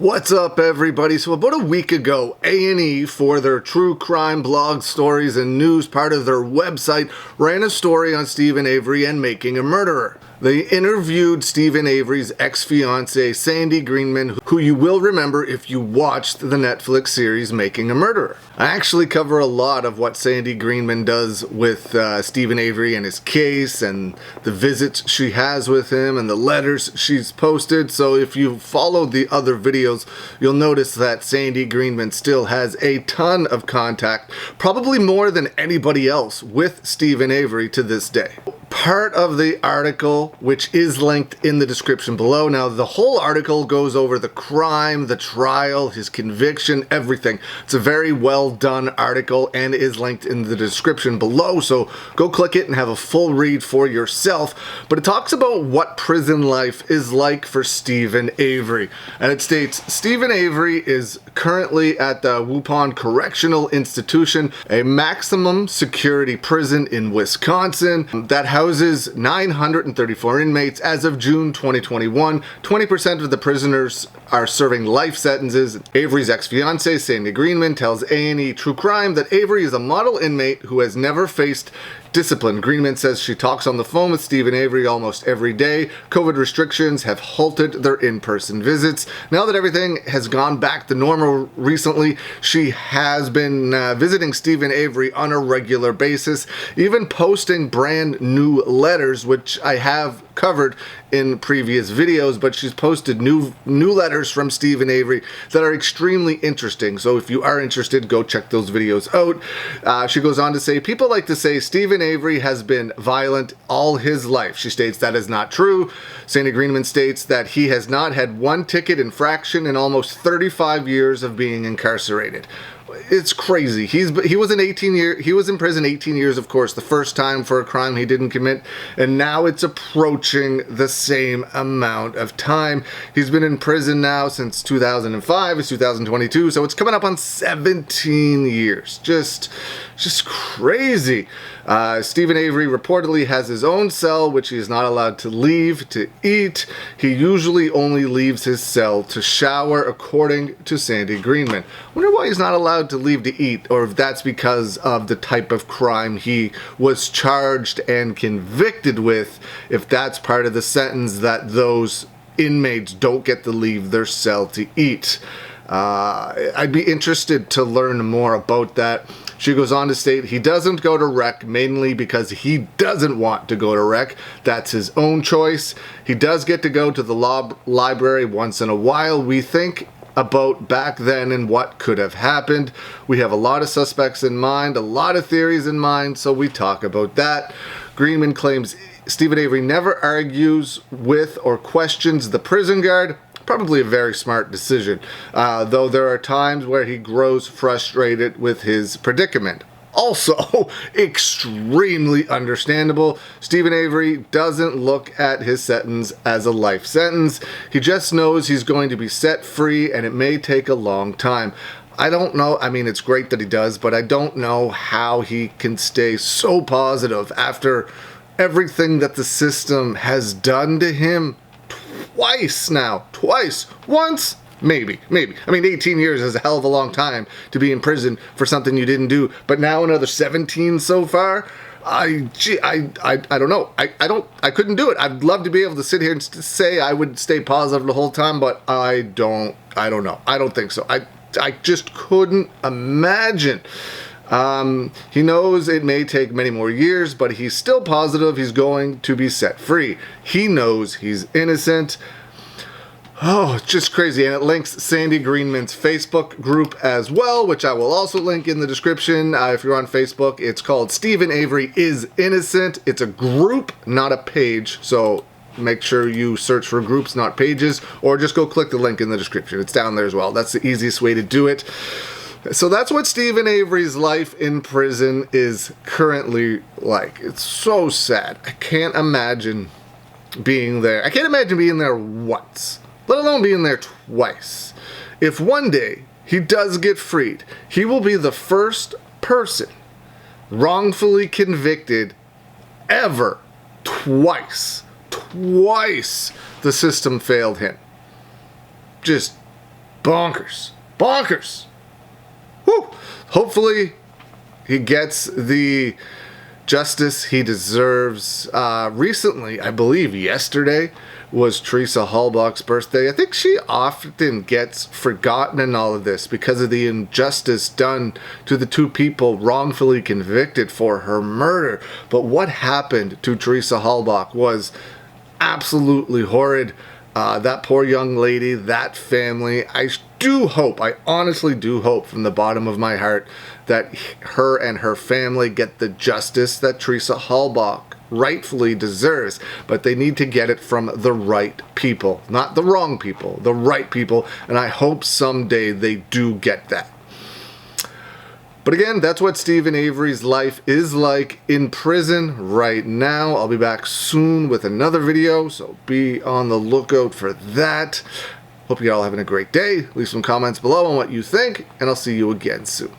What's up, everybody? So about a week ago, A&E, for their true crime blog stories and news part of their website, ran a story on Steven Avery and making a murderer. They interviewed Steven Avery's ex-fiancée, Sandy Greenman, who you will remember if you watched the Netflix series Making a Murderer. I actually cover a lot of what Sandy Greenman does with Steven Avery and his case, and the visits she has with him, and the letters she's posted. So if you followed the other videos, you'll notice that Sandy Greenman still has a ton of contact, probably more than anybody else, with Steven Avery to this day. Part of the article, which is linked in the description below. Now, the whole article goes over the crime, the trial, his conviction, everything. It's a very well done article and is linked in the description below, so go click it and have a full read for yourself. But it talks about what prison life is like for Steven Avery. And it states, Steven Avery is currently at the Wupon Correctional Institution, a maximum security prison in Wisconsin that houses 934 inmates. As of June 2021, 20% of the prisoners are serving life sentences. Avery's ex-fiancée, Sandy Greenman, tells A&E True Crime that Avery is a model inmate who has never faced discipline. Greenman says she talks on the phone with Steven Avery almost every day. COVID restrictions have halted their in-person visits. Now that everything has gone back to normal recently, she has been visiting Steven Avery on a regular basis, even posting brand new letters, which I have covered in previous videos, but she's posted new letters from Steven Avery that are extremely interesting. So if you are interested, go check those videos out. She goes on to say, people like to say Steven Avery has been violent all his life. She states that is not true. Sandy Greenman states that he has not had one ticket infraction in almost 35 years of being incarcerated. It's crazy. He was in prison 18 years, of course, the first time for a crime he didn't commit, and now it's approaching the same amount of time. He's been in prison now since 2005. It's 2022, so it's coming up on 17 years. Just crazy. Steven Avery reportedly has his own cell, which he is not allowed to leave to eat. He usually only leaves his cell to shower, according to Sandy Greenman. I wonder why he's not allowed to leave to eat, or if that's because of the type of crime he was charged and convicted with, if that's part of the sentence that those inmates don't get to leave their cell to eat. I'd be interested to learn more about that. She goes on to state he doesn't go to rec mainly because he doesn't want to go to rec. That's his own choice. He does get to go to the library once in a while. We think about back then and what could have happened. We have a lot of suspects in mind, a lot of theories in mind, so we talk about that. Greenman claims Steven Avery never argues with or questions the prison guard. Probably a very smart decision, though there are times where he grows frustrated with his predicament. Also, extremely understandable, Steven Avery doesn't look at his sentence as a life sentence. He just knows he's going to be set free, and it may take a long time. I don't know, I mean, it's great that he does, but I don't know how he can stay so positive after everything that the system has done to him. Twice. Once? Maybe. I mean, 18 years is a hell of a long time to be in prison for something you didn't do, but now another 17 so far? I don't know. I couldn't do it. I'd love to be able to sit here and say I would stay positive the whole time, but I don't know. I don't think so. I just couldn't imagine. He knows it may take many more years, but he's still positive he's going to be set free. He knows he's innocent. Oh, it's just crazy. And it links Sandy Greenman's Facebook group as well, which I will also link in the description. If you're on Facebook, it's called Steven Avery is Innocent. It's a group, not a page. So make sure you search for groups, not pages, or just go click the link in the description. It's down there as well. That's the easiest way to do it. So that's what Steven Avery's life in prison is currently like. It's so sad. I can't imagine being there. I can't imagine being there once, let alone being there twice. If one day he does get freed, he will be the first person wrongfully convicted ever. Twice the system failed him. Just Bonkers. Bonkers. Whew. Hopefully he gets the justice he deserves. Recently, I believe yesterday, was Teresa Halbach's birthday. I think she often gets forgotten in all of this because of the injustice done to the two people wrongfully convicted for her murder. But what happened to Teresa Halbach was absolutely horrid. That poor young lady, that family, I honestly do hope from the bottom of my heart that her and her family get the justice that Teresa Halbach rightfully deserves, but they need to get it from the right people, not the wrong people, the right people, and I hope someday they do get that. But again, that's what Steven Avery's life is like in prison right now. I'll be back soon with another video, so be on the lookout for that. Hope you're all having a great day. Leave some comments below on what you think, and I'll see you again soon.